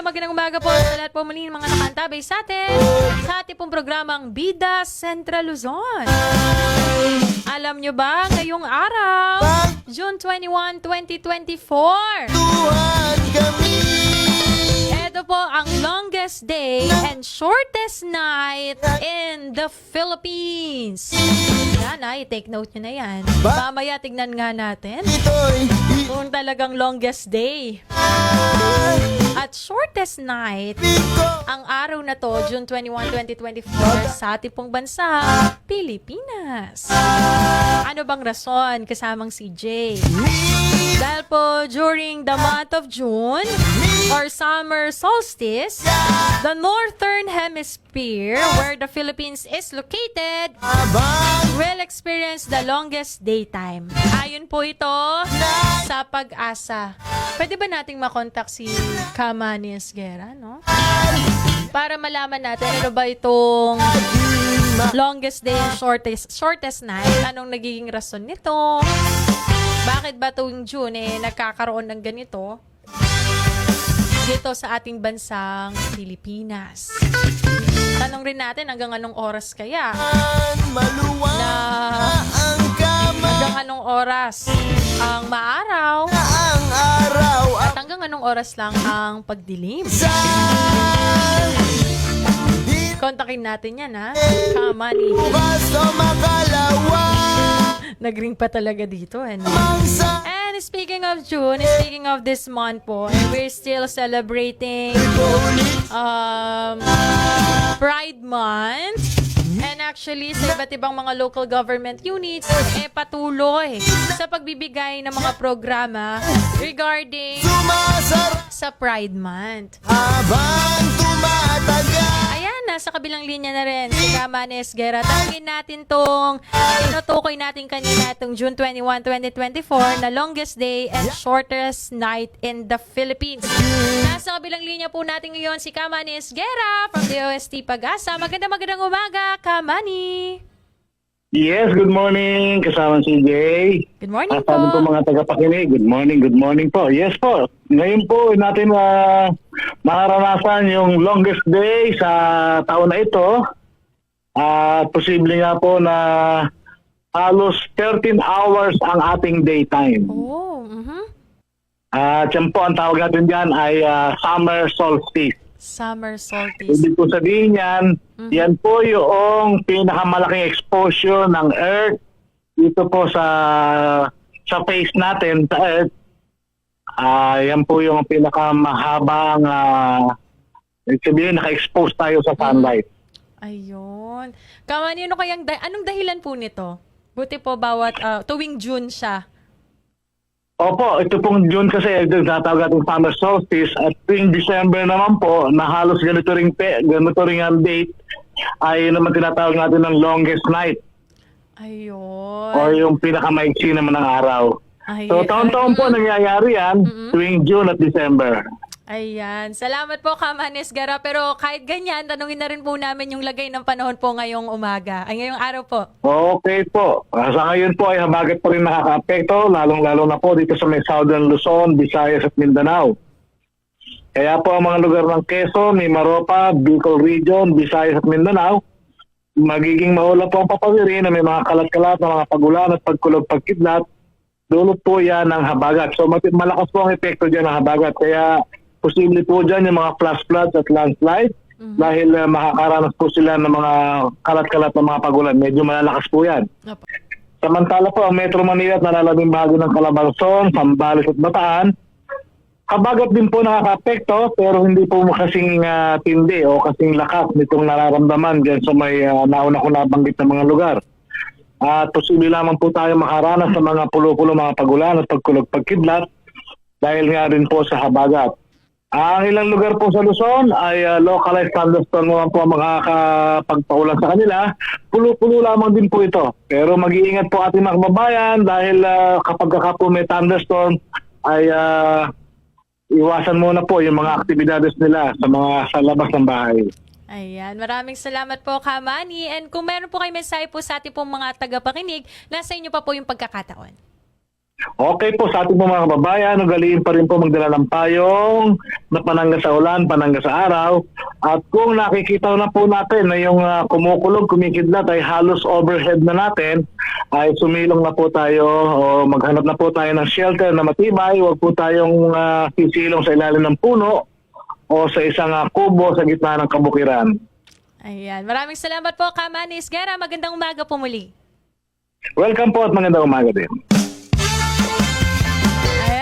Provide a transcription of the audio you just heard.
magandang umaga po sa lahat po muli ng mga nakantabay sa ating pong programang Bida Central Luzon. Alam nyo ba, ngayong araw, June 21, 2024, Tuhan kami. ito po ang longest day and shortest night in the Philippines. Yan ay, take note nyo na yan. Mamaya tignan nga natin Ito'y kung talagang longest day at shortest night ang araw na to, June 21, 2024, sa ating pong bansa, Pilipinas. Ano bang rason kasamang si Jay? Dahil po during the month of June or summer solstice, the northern hemisphere where the Philippines is located will experience the longest daytime. Ayon po ito sa Pag-asa. Pwede ba nating makontak si Kamani Esguera, no? Para malaman natin ano ba itong longest day and shortest night. Anong nagiging rason nito? Bakit ba tuwing June nagkakaroon ng ganito dito sa ating bansang Pilipinas? Tanong rin natin hanggang anong oras kaya maluwang na ang kamay hanggang anong oras ang maaraw ang araw at hanggang anong oras lang ang pagdilim. Kontakin natin yan, ha? Kamani. basta makalawa Nag-ring pa talaga dito, no? mangsa And speaking of June, speaking of this month po, we're still celebrating Pride Month. And actually, sa iba't ibang mga local government units, patuloy sa pagbibigay ng mga programa regarding sumasarap sa Pride Month. habang tumatagal. Ayan, nasa kabilang linya na rin si Kamani Esguera. Tawagin natin tong tinutukoy natin kanina itong June 21, 2024 na longest day and shortest night in the Philippines. Nasa kabilang linya po natin ngayon si Kamani Esguera from the OST Pag-asa. Magandang umaga, Kamani. Yes, good morning. Kasama si Jay. Good morning Kasama po po. mga tagapakinig. Good morning po. Yes po. Ngayon po natin mararanasan yung longest day sa taon na ito. At posible nga po na halos 13 hours ang ating daytime. Oh, At yan po, ang tawag natin dyan ay summer solstice. summer solstice. Ibig po sabihin yan, yan po yung pinakamalaking exposure ng Earth dito po sa face natin, sa Earth. Yan po yung pinakamahabang ibig sabihin, naka-expose tayo sa sunlight. Ayun. Kamani, anong dahilan po nito? Buti po bawat tuwing June siya. Opo, ito pong June kasi tatawag natin summer solstice at tuwing December naman po na halos ganito ring ang date ay naman tinatawag natin ng longest night Ayun. o yung pinakamaiksi naman ng araw. So taon-taon po nangyayari yan tuwing June at December. Ayan. Salamat po, Kamani Esguera. Pero kahit ganyan, tanungin na rin po namin yung lagay ng panahon po ngayong umaga. Ay, ngayong araw po. Okay po. Sa ngayon po ay habagat pa rin nakaka-apekto, lalong-lalo na po dito sa may Southern Luzon, Visayas at Mindanao. Kaya po ang mga lugar ng Quezon, Mimaropa, Bicol Region, Visayas at Mindanao, magiging maulap po ang papawiri na may mga kalat-kalat na mga pagulan at pagkulog-pagkidlat. Dulot po yan ng habagat. So malakas po ang epekto dyan ng habagat. Kaya posible po dyan yung mga flash floods at landslide dahil makakaranas po sila ng mga kalat-kalat na mga pagulan. Medyo malalakas po yan. Opo. Samantala po ang Metro Manila at nalalabing bahagi ng Calabarzon, Zambales at Bataan, habagat din po nakaka-apekto pero hindi po kasing tindi o kasing lakas nitong nararamdaman dyan sa may nauna ko nabanggit na mga lugar. At posible lamang po tayo makaranas sa mga pulo-pulo mga pagulan at pagkulog-pagkidlat dahil nga rin po sa habagat. Ang ilang lugar po sa Luzon ay localized thunderstorm naman po ang makakapagpaulan sa kanila. Pulo-pulo lamang din po ito. Pero mag-iingat po ating mga kababayan dahil kapag po may thunderstorm ay iwasan muna po yung mga aktibidades nila sa labas ng bahay. Ayan. Maraming salamat po, Kamani. And kung meron po kayo mensahe po sa ating pong mga tagapakinig, nasa inyo pa po yung pagkakataon. Okay po sa ating mga kababayan, ugaliin pa rin po magdala ng payong na panangga sa ulan, panangga sa araw. At kung nakikita na po natin na yung kumukulog, kumikidlat ay halos overhead na natin, ay sumilong na po tayo o maghanap na po tayo ng shelter na matibay. Huwag po tayong sisilong sa ilalim ng puno o sa isang kubo sa gitna ng kabukiran. Ayan. Maraming salamat po, Kamanis Guerra. Magandang umaga po muli. Welcome po at magandang umaga din.